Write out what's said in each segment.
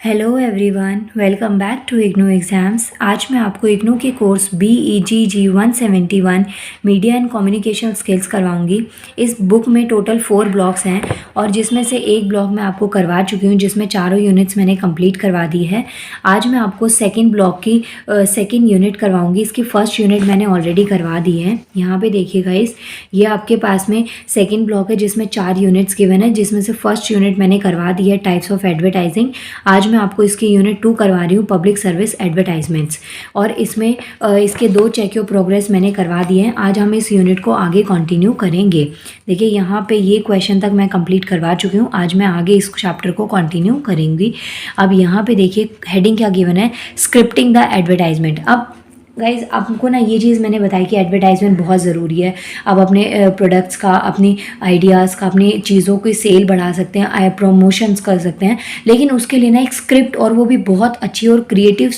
Hello everyone, welcome back to IGNOU exams. आज मैं आपको इग्नू के course BEGG 171 media and communication skills करवाऊंगी। इस बुक में टोटल 4 ब्लॉक्स हैं और जिसमें से एक ब्लॉक मैं आपको करवा चुकी हूँ, जिसमें चारों यूनिट्स मैंने कंप्लीट करवा दी है। आज मैं आपको सेकेंड ब्लॉक की सेकेंड यूनिट करवाऊँगी। इसकी फर्स्ट यूनिट मैंने ऑलरेडी करवा दी है। यहाँ पे देखिएगा, ये आपके पास में सेकेंड ब्लॉक है जिसमें 4 यूनिट्स गिवन है, जिसमें से फर्स्ट यूनिट मैंने करवा दी है टाइप्स ऑफ एडवर्टाइजिंग। आज मैं आपको इसकी यूनिट 2 करवा रही हूँ, पब्लिक सर्विस एडवर्टाइजमेंट्स, और इसमें इसके 2 चेक योर प्रोग्रेस मैंने करवा दिए हैं। आज हम इस यूनिट को आगे कंटिन्यू करेंगे। देखिए यहाँ पे ये क्वेश्चन तक मैं कंप्लीट करवा चुकी हूँ। आज मैं आगे इस चैप्टर को कंटिन्यू करूँगी। अब यहाँ पे देखिए हेडिंग क्या गिवन है, स्क्रिप्टिंग द एडवर्टाइजमेंट। अब गाइज़ आपको ना ये चीज़ मैंने बताई कि एडवर्टाइजमेंट बहुत ज़रूरी है। आप अपने प्रोडक्ट्स का, अपनी आइडियाज़ का, अपनी चीज़ों की सेल बढ़ा सकते हैं, प्रमोशंस कर सकते हैं, लेकिन उसके लिए ना एक स्क्रिप्ट, और वो भी बहुत अच्छी और क्रिएटिव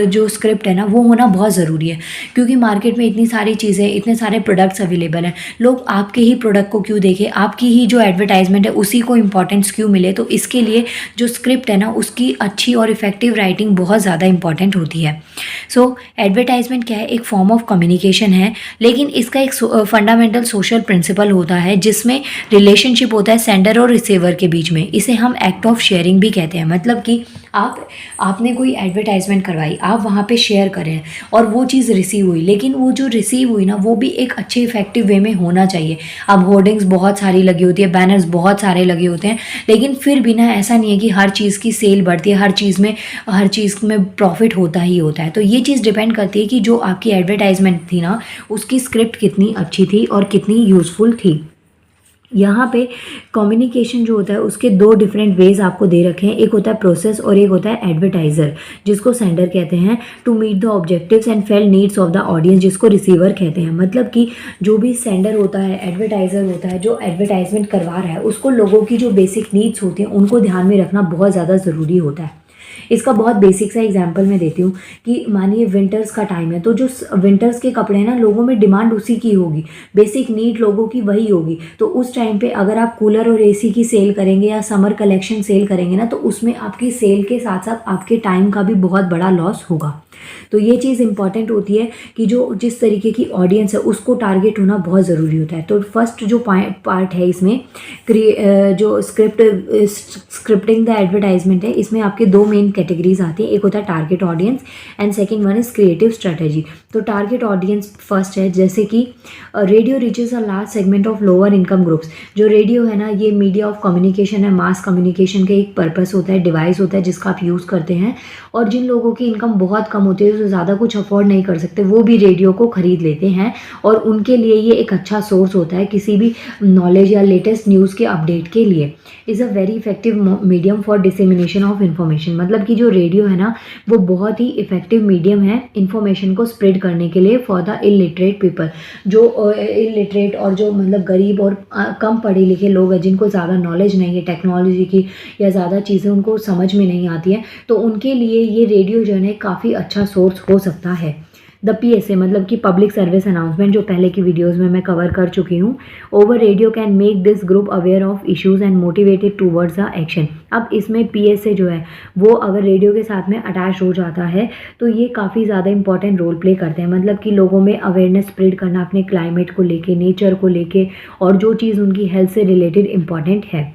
जो स्क्रिप्ट है ना, वो होना बहुत ज़रूरी है। क्योंकि मार्केट में इतनी सारी चीज़ें, इतने सारे प्रोडक्ट्स अवेलेबल हैं, लोग आपके ही प्रोडक्ट को क्यों देखें, आपकी ही जो एडवर्टाइजमेंट है उसी को इंपॉर्टेंस क्यों मिले। तो इसके लिए जो स्क्रिप्ट है ना, उसकी अच्छी और इफेक्टिव राइटिंग बहुत ज़्यादा इंपॉर्टेंट होती है। सो एडवर्टाइजमेंट क्या है, एक फॉर्म ऑफ कम्युनिकेशन है, लेकिन इसका एक फंडामेंटल सोशल प्रिंसिपल होता है जिसमें रिलेशनशिप होता है सेंडर और रिसीवर के बीच में। इसे हम एक्ट ऑफ शेयरिंग भी कहते हैं। मतलब कि आपने कोई एडवर्टाइजमेंट करवाई, आप वहाँ पे शेयर करें और वो चीज़ रिसीव हुई, लेकिन वो जो रिसीव हुई ना, वो भी एक अच्छे इफेक्टिव वे में होना चाहिए। अब होर्डिंग्स बहुत सारी लगी होती है, बैनर्स बहुत सारे लगे होते हैं, लेकिन फिर भी ना ऐसा नहीं है कि हर चीज़ की सेल बढ़ती है, हर चीज़ में प्रॉफिट होता ही होता है। तो ये चीज़ डिपेंड करती है कि जो आपकी एडवर्टाइजमेंट थी ना, उसकी स्क्रिप्ट कितनी अच्छी थी और कितनी यूज़फुल थी। यहाँ पे कम्युनिकेशन जो होता है उसके 2 डिफरेंट वेज आपको दे रखे हैं। एक होता है प्रोसेस और एक होता है एडवर्टाइजर, जिसको सेंडर कहते हैं, to meet the objectives and felt needs of the audience, जिसको रिसीवर कहते हैं। मतलब कि जो भी सेंडर होता है, एडवर्टाइजर होता है, जो एडवर्टाइजमेंट करवा रहा है, उसको लोगों की जो बेसिक नीड्स होती हैं उनको ध्यान में रखना बहुत ज़्यादा ज़रूरी होता है। इसका बहुत बेसिक सा एग्जांपल मैं देती हूँ कि मानिए विंटर्स का टाइम है, तो जो विंटर्स के कपड़े हैं ना, लोगों में डिमांड उसी की होगी, बेसिक नीड लोगों की वही होगी। तो उस टाइम पे अगर आप कूलर और एसी की सेल करेंगे या समर कलेक्शन सेल करेंगे ना, तो उसमें आपकी सेल के साथ साथ आपके टाइम का भी बहुत बड़ा लॉस होगा। तो ये चीज़ इंपॉर्टेंट होती है कि जो जिस तरीके की ऑडियंस है उसको टारगेट होना बहुत ज़रूरी होता है। तो फर्स्ट जो पार्ट है इसमें जो स्क्रिप्टिंग द एडवर्टाइजमेंट है, इसमें आपके 2 मेन कैटेगरीज आती हैं। एक होता है target audience and second one is creative strategy. तो टारगेट ऑडियंस फर्स्ट है, जैसे कि radio reaches a large segment of lower income groups. जो रेडियो है ना, ये मीडिया ऑफ कम्युनिकेशन है, मास कम्युनिकेशन का एक पर्पस होता है, डिवाइस होता है जिसका आप यूज़ करते हैं। और जिन लोगों की इनकम बहुत कम होती है, जो ज़्यादा कुछ अफोर्ड नहीं कर सकते, वो भी रेडियो को ख़रीद लेते हैं, और उनके लिए ये एक अच्छा सोर्स होता है किसी भी नॉलेज या लेटेस्ट न्यूज़ के अपडेट के लिए। Is a very effective medium for dissemination of information. मतलब कि जो रेडियो है ना, वो बहुत ही इफेक्टिव मीडियम है इन्फॉर्मेशन को स्प्रेड करने के लिए फॉर द इलिटरेट पीपल। जो इलिटरेट और जो मतलब गरीब और कम पढ़े लिखे लोग हैं, जिनको ज़्यादा नॉलेज नहीं है टेक्नोलॉजी की, या ज़्यादा चीज़ें उनको समझ में नहीं आती हैं, तो उनके लिए ये रेडियो जो है काफ़ी अच्छा सोर्स हो सकता है। द PSA मतलब कि पब्लिक सर्विस अनाउंसमेंट, जो पहले की वीडियोस में मैं कवर कर चुकी हूँ। Over radio can make this group aware of issues and motivated towards the action. अब इसमें PSA जो है वो अगर रेडियो के साथ में अटैच हो जाता है, तो ये काफ़ी ज़्यादा इंपॉर्टेंट रोल प्ले करते हैं। मतलब कि लोगों में अवेयरनेस स्प्रेड करना अपने क्लाइमेट को लेके, नेचर को लेके, और जो चीज़ उनकी हेल्थ से रिलेटेड इंपॉर्टेंट है।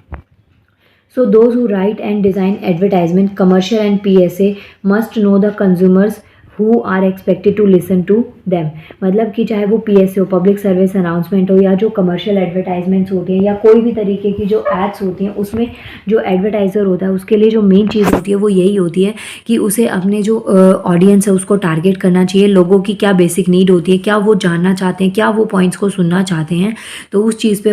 So those who write and design advertisement, commercial and PSA must know the consumers who are expected to listen to them। मतलब कि चाहे वो PSA हो, पब्लिक सर्विस अनाउंसमेंट हो, या जो कमर्शियल एडवर्टाइजमेंट्स होती हैं, या कोई भी तरीके की जो एड्स होती हैं, उसमें जो एडवर्टाइज़र होता है उसके लिए जो मेन चीज़ होती है वो यही होती है कि उसे अपने जो ऑडियंस है उसको टारगेट करना चाहिए। लोगों की क्या बेसिक नीड होती है, क्या वो जानना चाहते हैं, क्या वो पॉइंट्स को सुनना चाहते हैं, तो उस चीज़ पे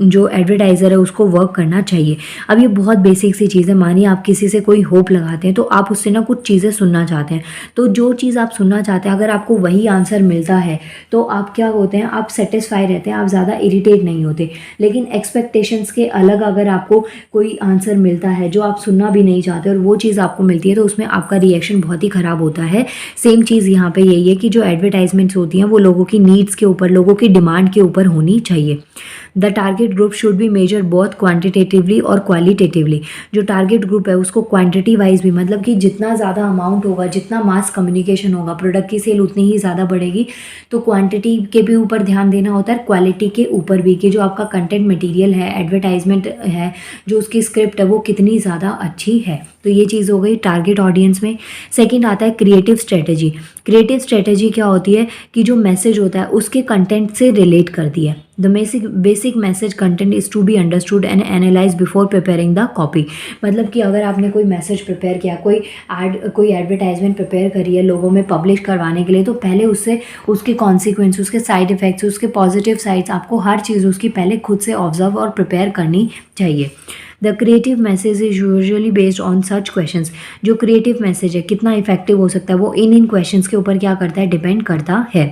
जो एडवर्टाइज़र है उसको वर्क करना चाहिए। अब ये बहुत बेसिक सी चीज़ है। मानिए आप किसी से कोई होप लगाते हैं, तो आप उससे ना कुछ चीज़ें सुनना चाहते हैं, तो जो चीज़ आप सुनना चाहते हैं अगर आपको वही आंसर मिलता है, तो आप क्या होते हैं, आप सेटिस्फाई रहते हैं, आप ज़्यादा इरिटेट नहीं होते। लेकिन एक्सपेक्टेशंस के अलग अगर आपको कोई आंसर मिलता है जो आप सुनना भी नहीं चाहते, और वो चीज़ आपको मिलती है, तो उसमें आपका रिएक्शन बहुत ही ख़राब होता है। सेम चीज़ यहाँ पे यही है कि जो एडवर्टाइजमेंट्स होती हैं वो लोगों की नीड्स के ऊपर, लोगों की डिमांड के ऊपर होनी चाहिए। The target group should be measure both quantitatively और क्वालिटेटिवली। जो टारगेट ग्रुप है उसको क्वांटिटी वाइज भी, मतलब कि जितना ज़्यादा अमाउंट होगा, जितना मास कम्युनिकेशन होगा, प्रोडक्ट की सेल उतनी ही ज़्यादा बढ़ेगी। तो क्वांटिटी के भी ऊपर ध्यान देना होता है, क्वालिटी के ऊपर भी, कि जो आपका कंटेंट मटेरियल है, एडवर्टाइजमेंट है, जो उसकी स्क्रिप्ट है वो कितनी ज़्यादा अच्छी है। तो ये चीज़ हो गई टारगेट ऑडियंस में। सेकंड आता है क्रिएटिव स्ट्रेटजी। क्रिएटिव स्ट्रेटजी क्या होती है कि जो मैसेज होता है उसके कंटेंट से रिलेट करती है। The basic message content is to be understood and analyse before preparing the copy. मतलब कि अगर आपने कोई मैसेज प्रिपेयर किया, कोई एडवर्टाइजमेंट प्रिपेयर करी है लोगों में पब्लिश करवाने के लिए, तो पहले उससे उसके कॉन्सिक्वेंस, उसके साइड इफ़ेक्ट्स, उसके पॉजिटिव साइड्स, आपको हर चीज़ उसकी पहले खुद से ऑब्जर्व और प्रिपेयर करनी चाहिए। The creative message is usually based on such questions. जो क्रिएटिव मैसेज है कितना इफेक्टिव हो सकता है वो इन क्वेश्चंस के ऊपर क्या करता है, डिपेंड करता है।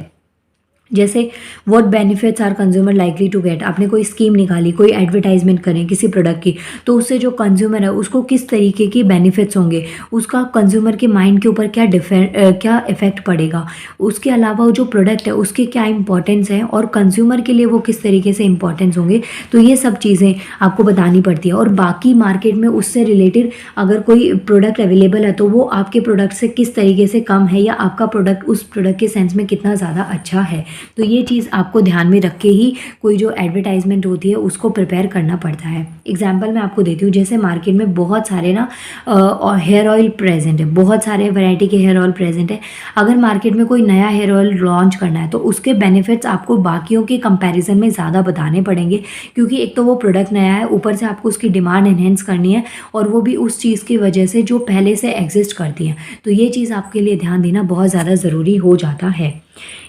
जैसे what benefits are consumer likely to get. आपने कोई स्कीम निकाली, कोई एडवर्टाइजमेंट करें किसी प्रोडक्ट की, तो उससे जो कंज्यूमर है उसको किस तरीके की बेनिफिट्स होंगे, उसका कंज्यूमर के माइंड के ऊपर क्या इफेक्ट पड़ेगा, उसके अलावा जो प्रोडक्ट है उसके क्या इंपॉर्टेंस है और कंज्यूमर के लिए वो किस तरीके से इंपॉर्टेंस होंगे। तो ये सब चीज़ें आपको बतानी पड़ती है। और बाकी मार्केट में उससे रिलेटेड अगर कोई प्रोडक्ट अवेलेबल है तो वो आपके प्रोडक्ट से किस तरीके से कम है, या आपका प्रोडक्ट उस प्रोडक्ट के सेंस में कितना ज़्यादा अच्छा है। तो ये चीज़ आपको ध्यान में रख के ही कोई जो एडवर्टाइजमेंट होती है उसको प्रिपेयर करना पड़ता है। एग्जाम्पल मैं आपको देती हूँ, जैसे मार्केट में बहुत सारे ना हेयर ऑयल प्रेजेंट है, बहुत सारे वैरायटी के हेयर ऑयल प्रेजेंट है। अगर मार्केट में कोई नया हेयर ऑयल लॉन्च करना है तो उसके बेनिफिट्स आपको बाकियों के कंपैरिजन में ज़्यादा बताने पड़ेंगे, क्योंकि एक तो वो प्रोडक्ट नया है, ऊपर से आपको उसकी डिमांड एनहेंस करनी है, और वो भी उस चीज़ की वजह से जो पहले से एग्जिस्ट करती है। तो ये चीज़ आपके लिए ध्यान देना बहुत ज़्यादा ज़रूरी हो जाता है।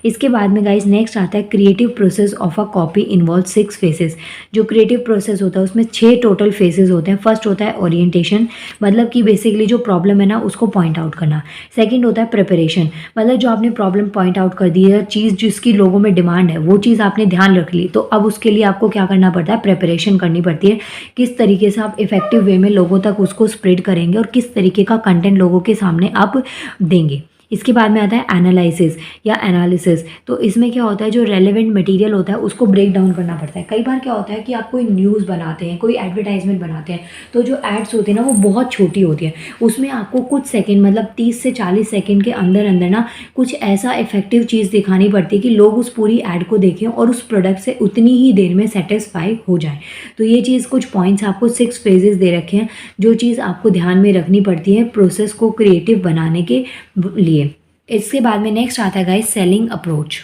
इसके बाद में गाइस नेक्स्ट आता है creative process of a copy involve 6 faces. जो क्रिएटिव प्रोसेस होता है उसमें 6 टोटल फेसेस होते हैं। फर्स्ट होता है ओरिएंटेशन, मतलब कि बेसिकली जो प्रॉब्लम है ना उसको पॉइंट आउट करना। सेकंड होता है प्रिपरेशन, मतलब जो आपने प्रॉब्लम पॉइंट आउट कर दी है, चीज़ जिसकी लोगों में डिमांड है वो चीज़ आपने ध्यान रख ली, तो अब उसके लिए आपको क्या करना पड़ता है, प्रिपरेशन करनी पड़ती है। किस तरीके से आप इफेक्टिव वे में लोगों तक उसको स्प्रेड करेंगे और किस तरीके का कंटेंट लोगों के सामने आप देंगे। इसके बाद में आता है एनालिसिस या एनालिसिस। तो इसमें क्या होता है, जो रेलेवेंट मटेरियल होता है उसको ब्रेक डाउन करना पड़ता है। कई बार क्या होता है कि आप कोई न्यूज़ बनाते हैं, कोई एडवर्टाइजमेंट बनाते हैं, तो जो एड्स होती है ना वो बहुत छोटी होती है। उसमें आपको कुछ सेकंड, मतलब 30 से 40 सेकंड के अंदर अंदर ना कुछ ऐसा इफेक्टिव चीज़ दिखानी पड़ती है कि लोग उस पूरी एड को देखें और उस प्रोडक्ट से उतनी ही देर में सेटिस्फाई हो जाए। तो ये चीज़, कुछ पॉइंट्स आपको 6 फेजेस दे रखे हैं, जो चीज़ आपको ध्यान में रखनी पड़ती है प्रोसेस को क्रिएटिव बनाने के लिए। इसके बाद में नेक्स्ट आता है गाइस सेलिंग अप्रोच।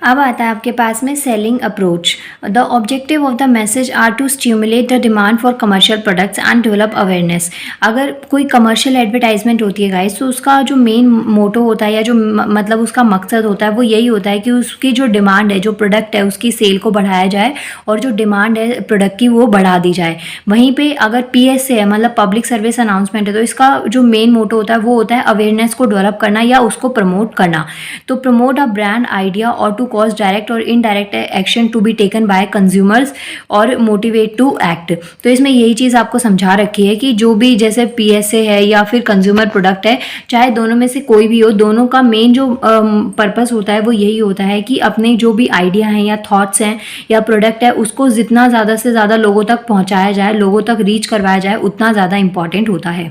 अब आता है आपके पास में selling approach. The objective of the message are to stimulate the demand for commercial products and develop awareness. अगर कोई कमर्शियल एडवर्टाइजमेंट होती है गाइस, तो उसका जो मेन मोटो होता है या जो मतलब उसका मकसद होता है वो यही होता है कि उसकी जो डिमांड है, जो प्रोडक्ट है उसकी सेल को बढ़ाया जाए और जो डिमांड है प्रोडक्ट की वो बढ़ा दी जाए। वहीं पर अगर PSA है, मतलब पब्लिक सर्विस अनाउंसमेंट है, तो इसका जो मेन मोटो होता है वो होता है अवेयरनेस को डेवलप करना या उसको प्रमोट करना। तो प्रमोट अ ब्रांड आइडिया और टू cause direct और indirect action to be taken by consumers और motivate to act। तो इसमें यही चीज़ आपको समझा रखी है कि जो भी जैसे PSA है या फिर कंज्यूमर प्रोडक्ट है, चाहे दोनों में से कोई भी हो, दोनों का मेन जो पर्पस होता है वो यही होता है कि अपने जो भी आइडिया हैं या थॉट्स हैं या प्रोडक्ट है उसको जितना ज़्यादा से ज़्यादा लोगों तक पहुँचाया जाए, लोगों तक रीच करवाया जाए, उतना ज़्यादा इंपॉर्टेंट होता है।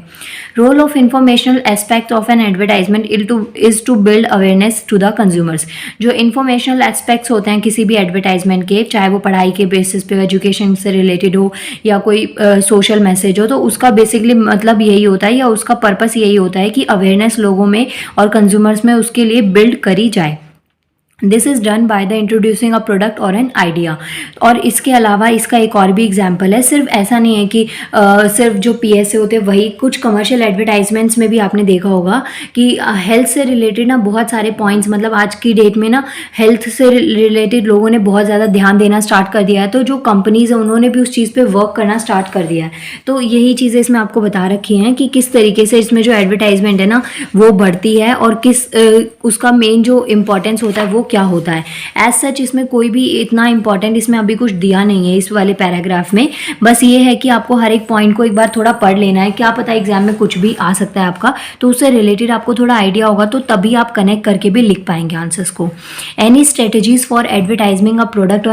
Role of informational aspect of an advertisement is to build awareness to the consumers. जो इन्फॉर्मेशनल एस्पेक्ट्स होते हैं किसी भी एडवर्टाइजमेंट के, चाहे वो पढ़ाई के बेसिस पे, एजुकेशन से रिलेटेड हो या कोई सोशल मैसेज हो, तो उसका बेसिकली मतलब यही होता है या उसका पर्पस यही होता है कि अवेयरनेस लोगों में और कंज्यूमर्स में उसके लिए बिल्ड करी जाए। This is done by the introducing a product और एन आइडिया। और इसके अलावा इसका एक और भी एग्जाम्पल है, सिर्फ ऐसा नहीं है कि सिर्फ जो PSA होते हैं वही, कुछ कमर्शियल एडवर्टाइजमेंट्स में भी आपने देखा होगा कि हेल्थ से रिलेटेड ना बहुत सारे पॉइंट्स, मतलब आज की डेट में ना हेल्थ से रिलेटेड लोगों ने बहुत ज़्यादा ध्यान देना स्टार्ट कर दिया है। तो जो कंपनीज़ हैं उन्होंने भी उस चीज़ पर वर्क करना स्टार्ट कर दिया है। तो यही चीज़ें इसमें आपको बता रखी हैं कि किस तरीके से इसमें जो एडवर्टाइजमेंट है ना वो बढ़ती है और किस उसका मेन जो इम्पोर्टेंस होता है वो क्या होता है। एज सच इसमें कोई भी इतना इंपॉर्टेंट इसमें अभी कुछ दिया नहीं है इस वाले पैराग्राफ में, बस ये है कि आपको हर एक पॉइंट को एक बार थोड़ा पढ़ लेना है, क्या पता एग्जाम में कुछ भी आ सकता है आपका, तो उससे रिलेटेड आपको थोड़ा आइडिया होगा तो तभी आप कनेक्ट करके भी लिख पाएंगे आंसर्स को। Any strategies for advertising a product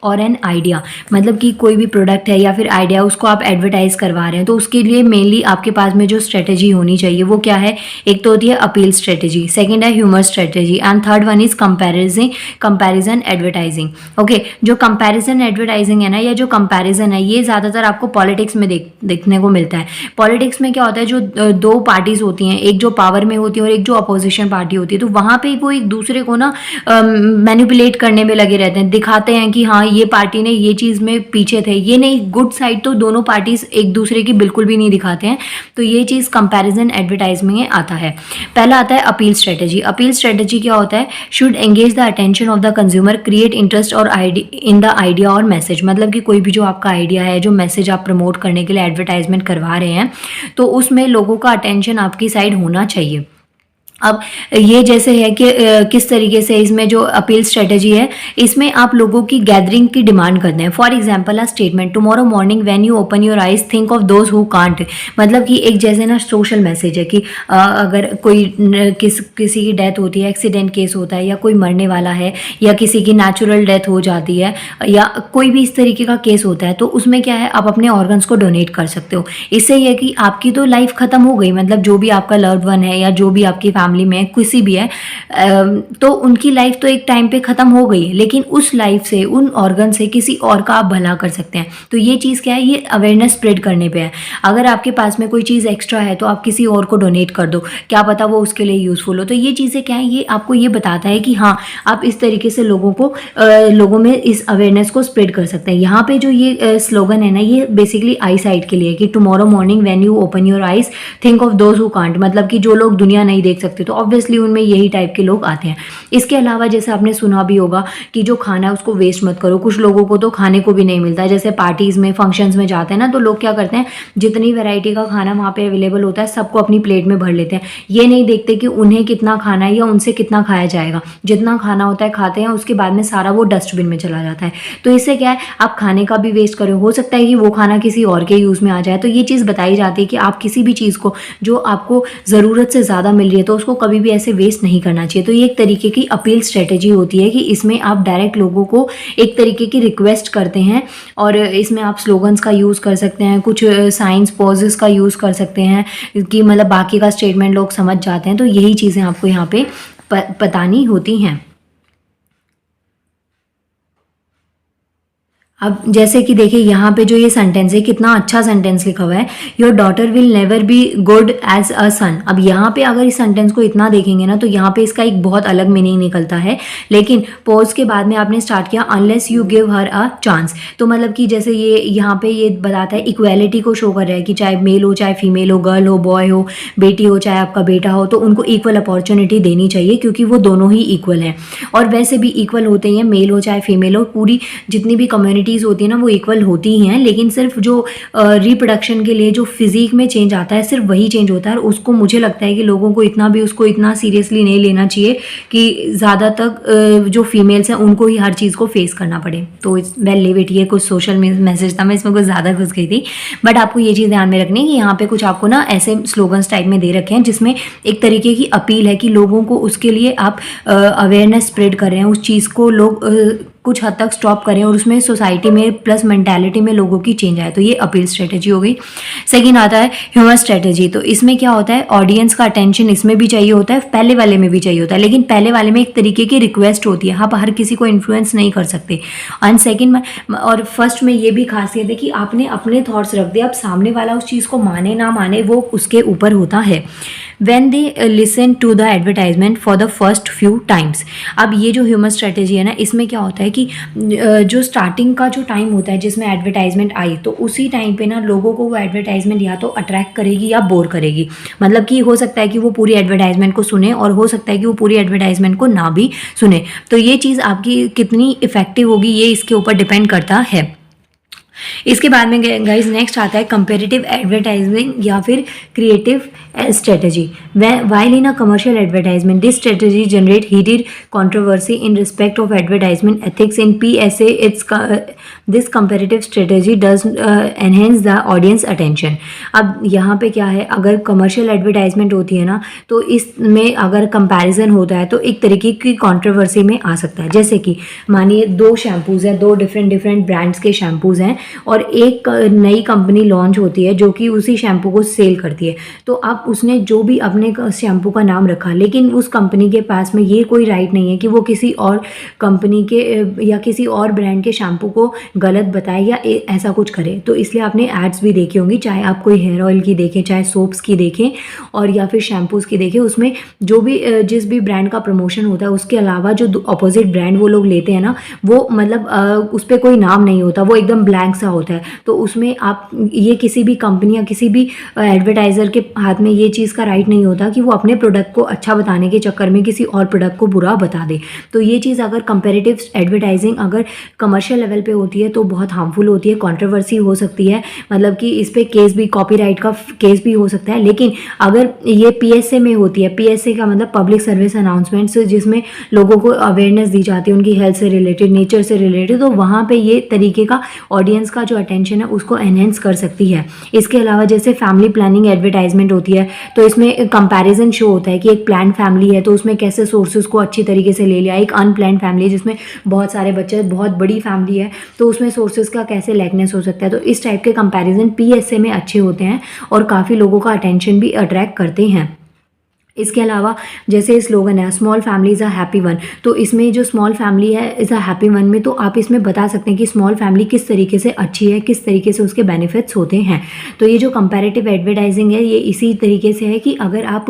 और एन आइडिया, मतलब कि कोई भी प्रोडक्ट है या फिर आइडिया उसको आप एडवर्टाइज करवा रहे हैं तो उसके लिए मेनली आपके पास में जो स्ट्रेटेजी होनी चाहिए वो क्या है, एक तो होती है अपील स्ट्रेटेजी, सेकंड है humour strategy and third one is comparison advertising. Okay, जो कंपैरिजन एडवर्टाइजिंग है ना, या जो कंपैरिजन है ये ज़्यादातर आपको पॉलिटिक्स में देखने को मिलता है। पॉलिटिक्स में क्या होता है, जो दो पार्टीज होती हैं, एक जो पावर में होती है और एक जो अपोजिशन पार्टी होती है, तो वहाँ पे वो एक दूसरे को ना मैनिपुलेट करने में लगे रहते हैं, दिखाते हैं कि हाँ ये पार्टी ने ये चीज़ में पीछे थे, ये नहीं, गुड साइड तो दोनों पार्टीज एक दूसरे की बिल्कुल भी नहीं दिखाते हैं, तो ये चीज़ कंपैरिजन एडवर्टाइजमेंट में आता है। पहला आता है अपील स्ट्रेटेजी। अपील स्ट्रेटेजी क्या होता है, should engage the attention of the consumer, create interest और इन द आइडिया और मैसेज, मतलब कि कोई भी जो आपका आइडिया है, जो मैसेज आप प्रमोट करने के लिए एडवर्टाइजमेंट करवा रहे हैं, तो उसमें लोगों का अटेंशन आपकी साइड होना चाहिए। अब ये जैसे है कि किस तरीके से इसमें जो अपील स्ट्रेटेजी है, इसमें आप लोगों की गैदरिंग की डिमांड करते हैं। For example a statement, tomorrow morning when you open your eyes think of those who can't, मतलब कि एक जैसे ना सोशल मैसेज है कि अगर कोई किसी की डेथ होती है, एक्सीडेंट केस होता है, या कोई मरने वाला है, या किसी की नेचुरल डेथ हो जाती है, या कोई भी इस तरीके का केस होता है, तो उसमें क्या है, आप अपने ऑर्गन्स को डोनेट कर सकते हो। इससे यह कि आपकी तो लाइफ खत्म हो गई, मतलब जो भी आपका लव्ड वन है या जो भी आपकी फैमिली में किसी भी है, तो उनकी लाइफ तो एक टाइम पे खत्म हो गई, लेकिन उस लाइफ से, उन ऑर्गन से किसी और का आप भला कर सकते हैं। तो ये चीज़ क्या है, ये अवेयरनेस स्प्रेड करने पे है। अगर आपके पास में कोई चीज़ एक्स्ट्रा है तो आप किसी और को डोनेट कर दो, क्या पता वो उसके लिए यूजफुल हो। तो ये चीज़ें क्या है, ये आपको ये बताता है कि हाँ आप इस तरीके से लोगों में इस अवेयरनेस को स्प्रेड कर सकते हैं। यहाँ पे जो ये स्लोगन है ना, ये बेसिकली आई साइट के लिए कि tomorrow morning when you open your eyes think of those who can't, मतलब कि जो लोग दुनिया नहीं देख सकते, तो ऑब्वियसली उनमें यही टाइप के लोग आते हैं। इसके अलावा जैसे आपने सुना भी होगा कि जो खाना है उसको वेस्ट मत करो। कुछ लोगों को तो खाने को भी नहीं मिलता है, जैसे पार्टीज में, फंक्शंस में जाते हैं ना, तो लोग क्या करते हैं, जितनी वैरायटी का खाना वहाँ पे अवेलेबल होता है सबको अपनी प्लेट में भर लेते हैं। ये नहीं देखते कि उन्हें कितना खाना है या उनसे कितना खाया जाएगा। जितना खाना होता है खाते हैं, उसके बाद में सारा वो डस्टबिन में चला जाता है। तो इससे क्या है, आप खाने का भी वेस्ट करो, हो सकता है कि वो खाना किसी और के यूज़ में आ जाए। तो ये चीज़ बताई जाती है कि आप किसी भी चीज़ को जो आपको ज़रूरत से ज़्यादा मिल रही है तो उसको कभी भी ऐसे वेस्ट नहीं करना चाहिए। तो ये एक तरीके की अपील स्ट्रेटेजी होती है कि इसमें आप डायरेक्ट लोगों को एक तरीके की रिक्वेस्ट करते हैं, और इसमें आप स्लोगन्स का यूज़ कर सकते हैं, कुछ साइंस पॉजेस का यूज़ कर सकते हैं कि मतलब बाकी का स्टेटमेंट लोग समझ जाते हैं। तो यही चीज़ें आपको यहाँ पे बतानी होती हैं। अब जैसे कि देखिए यहाँ पे जो ये सेंटेंस है, कितना अच्छा सेंटेंस लिखा हुआ है, your daughter will never be good as a son. अब यहाँ पे अगर इस सेंटेंस को इतना देखेंगे ना, तो यहाँ पे इसका एक बहुत अलग मीनिंग निकलता है, लेकिन पॉज के बाद में आपने स्टार्ट किया unless you give her a chance. तो मतलब कि जैसे ये यहाँ पे ये बताता है, इक्वेलिटी को शो कर रहा है कि चाहे मेल हो चाहे फीमेल हो, गर्ल हो बॉय हो, बेटी हो चाहे आपका बेटा हो, तो उनको इक्वल अपॉर्चुनिटी देनी चाहिए, क्योंकि वो दोनों ही इक्वल हैं। और वैसे भी इक्वल होते हैं, मेल हो चाहे फीमेल हो, पूरी जितनी भी कम्युनिटी होती है ना वो इक्वल होती ही हैं, लेकिन सिर्फ जो रिप्रोडक्शन के लिए जो फिजिक में चेंज आता है, सिर्फ वही चेंज होता है। और उसको मुझे लगता है कि लोगों को उसको इतना सीरियसली नहीं लेना चाहिए कि ज़्यादा तक जो फीमेल्स हैं उनको ही हर चीज़ को फेस करना पड़े। तो वेल लिव इट, ये कुछ सोशल मैसेज था, मैं इसमें कुछ ज़्यादा घुस गई थी, बट आपको ये चीज़ ध्यान में रखनी है कि यहाँ पे कुछ आपको ना ऐसे स्लोगन्स टाइप में दे रखे हैं जिसमें एक तरीके की अपील है कि लोगों को उसके लिए आप अवेयरनेस स्प्रेड कर रहे हैं, उस चीज़ को लोग कुछ हद तक स्टॉप करें और उसमें सोसाइटी में प्लस मेंटालिटी में लोगों की चेंज आए। तो ये अपील स्ट्रेटेजी हो गई। सेकंड आता है ह्यूमर स्ट्रेटेजी। तो इसमें क्या होता है, ऑडियंस का अटेंशन इसमें भी चाहिए होता है, पहले वाले में भी चाहिए होता है, लेकिन पहले वाले में एक तरीके की रिक्वेस्ट होती है, आप हर किसी को इन्फ्लुएंस नहीं कर सकते। एंड सेकेंड और फर्स्ट में ये भी खासियत है कि आपने अपने थॉट्स रख दिए, अब सामने वाला उस चीज़ को माने ना माने वो उसके ऊपर होता है। when they listen to the advertisement for the first few times। अब ये जो ह्यूमर स्ट्रेटेजी है ना, इसमें क्या होता है कि जो स्टार्टिंग का जो टाइम होता है जिसमें एडवर्टाइजमेंट आई, तो उसी टाइम पे ना लोगों को वो एडवर्टाइजमेंट या तो अट्रैक्ट करेगी या बोर करेगी। मतलब कि हो सकता है कि वो पूरी एडवर्टाइजमेंट को सुने और हो सकता है कि वो पूरी एडवर्टाइजमेंट को ना भी सुने। तो ये चीज़ आपकी कितनी इफेक्टिव होगी ये इसके ऊपर डिपेंड करता है। इसके बाद में गाइज नेक्स्ट आता है कंपेरेटिव एडवर्टाइजिंग या फिर creative strategy. While in a commercial advertisement, this strategy generate heated controversy in respect of advertisement ethics. In PSA, this comparative strategy does enhance the audience attention. अब यहाँ पे क्या है, अगर कमर्शियल एडवर्टाइजमेंट होती है ना, तो इसमें अगर कंपैरिजन होता है तो एक तरीके की कंट्रोवर्सी में आ सकता है। जैसे कि मानिए 2 शैम्पूज़ हैं, 2 डिफरेंट ब्रांड्स के शैम्पूज़ हैं और एक नई कंपनी लॉन्च होती है जो कि उसी शैम्पू को सेल करती है। तो अब उसने जो भी अपने शैम्पू का नाम रखा, लेकिन उस कंपनी के पास में ये कोई राइट नहीं है कि वो किसी और कंपनी के या किसी और ब्रांड के शैम्पू को गलत बताए या ऐसा कुछ करे। तो इसलिए आपने एड्स भी देखी होंगी, चाहे आप कोई हेयर ऑयल की देखें, चाहे सोप्स की देखें और या फिर शैम्पूज़ की देखें, उसमें जो भी जिस भी ब्रांड का प्रमोशन होता है उसके अलावा जो अपोजिट ब्रांड वो लोग लेते हैं ना, वो मतलब उस पर कोई नाम नहीं होता, वो एकदम ब्लैंक सा होता है। तो उसमें आप ये किसी भी कंपनी या किसी भी एडवर्टाइज़र के हाथ में ये चीज़ का राइट नहीं होता कि वो अपने प्रोडक्ट को अच्छा बताने के चक्कर में किसी और प्रोडक्ट को बुरा बता दे। तो ये चीज़ अगर कंपैरेटिव एडवर्टाइजिंग अगर कमर्शियल लेवल पे होती है तो बहुत हार्मफुल होती है, कंट्रोवर्सी हो सकती है, मतलब कि इस पे केस भी, कॉपीराइट का केस भी हो सकता है। लेकिन अगर ये PSA में होती है, PSA का मतलब पब्लिक सर्विस अनाउंसमेंट्स, जिसमें लोगों को अवेयरनेस दी जाती है उनकी हेल्थ से रिलेटेड, नेचर से रिलेटेड, तो वहाँ पे ये तरीके का ऑडियंस का जो अटेंशन है उसको एनहेंस कर सकती है। इसके अलावा जैसे फैमिली प्लानिंग एडवर्टाइजमेंट होती है तो इसमें कंपैरिजन शो होता है कि एक प्लान फैमिली है तो उसमें कैसे सोर्सेज को अच्छी तरीके से ले लिया, एक अनप्लान फैमिली है जिसमें बहुत सारे बच्चे, बहुत बड़ी फैमिली है तो उसमें सोर्सेज का कैसे लैकनेस हो सकता है। तो इस टाइप के कंपैरिजन PSA में अच्छे होते हैं और काफ़ी लोगों का अटेंशन भी अट्रैक्ट करते हैं। इसके अलावा जैसे स्लोगन है small family is a happy one, तो इसमें जो स्मॉल फैमिली है इज़ अ हैप्पी वन में तो आप इसमें बता सकते हैं कि स्मॉल फैमिली किस तरीके से अच्छी है, किस तरीके से उसके बेनिफिट्स होते हैं। तो ये जो कंपैरेटिव एडवर्टाइजिंग है ये इसी तरीके से है कि अगर आप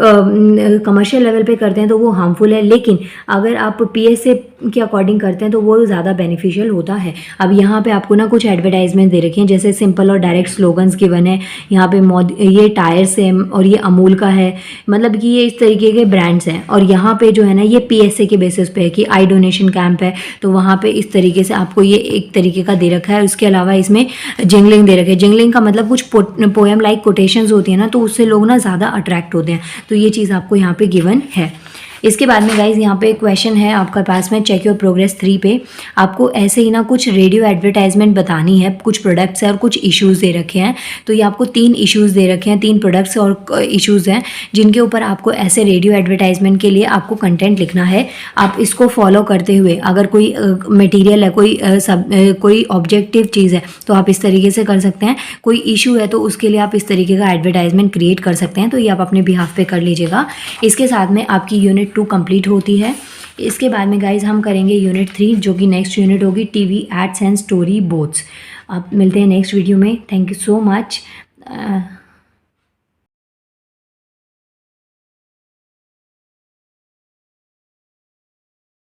कमर्शियल लेवल पे करते हैं तो वो हार्मफुल है, लेकिन अगर आप PSA के अकॉर्डिंग करते हैं तो वो ज़्यादा बेनिफिशियल होता है। अब यहाँ पे आपको ना कुछ एडवर्टाइजमेंट दे रखे हैं, जैसे सिंपल और डायरेक्ट स्लोगन्स गिवन है, यहाँ पे ये टायर्स है और ये अमूल का है, मतलब कि ये इस तरीके के ब्रांड्स हैं। और यहाँ पे जो है ना ये PSA के बेसिस पे है कि आई डोनेशन कैंप है, तो वहाँ पे इस तरीके से आपको ये एक तरीके का दे रखा है। उसके अलावा इसमें जिंगलिंग दे रखे हैं, जिंगलिंग का मतलब कुछ पोएम लाइक कोटेशंस होती है ना, तो उससे लोग ना ज़्यादा अट्रैक्ट होते हैं। तो ये चीज़ आपको यहाँ पे गिवन है। इसके बाद में गाइज यहाँ पे क्वेश्चन है आपका पास में चेक योर प्रोग्रेस 3 पे, आपको ऐसे ही ना कुछ रेडियो एडवर्टाइजमेंट बतानी है, कुछ प्रोडक्ट्स है और कुछ इश्यूज़ दे रखे हैं। तो ये आपको 3 इश्यूज़ दे रखे हैं, 3 प्रोडक्ट्स और इश्यूज़ हैं जिनके ऊपर आपको ऐसे रेडियो एडवर्टाइजमेंट के लिए आपको कंटेंट लिखना है। आप इसको फॉलो करते हुए अगर कोई मटेरियल है, कोई ऑब्जेक्टिव चीज़ है तो आप इस तरीके से कर सकते हैं, कोई इशू है तो उसके लिए आप इस तरीके का एडवर्टाइजमेंट क्रिएट कर सकते हैं। तो ये आप अपने बिहाफ पे कर लीजिएगा। इसके साथ में आपकी यूनिट 2 कंप्लीट होती है। इसके बाद में गाइज हम करेंगे यूनिट 3 जो कि नेक्स्ट यूनिट होगी TV एड्स एंड स्टोरी बोथ्स। अब मिलते हैं नेक्स्ट वीडियो में। Thank you so much.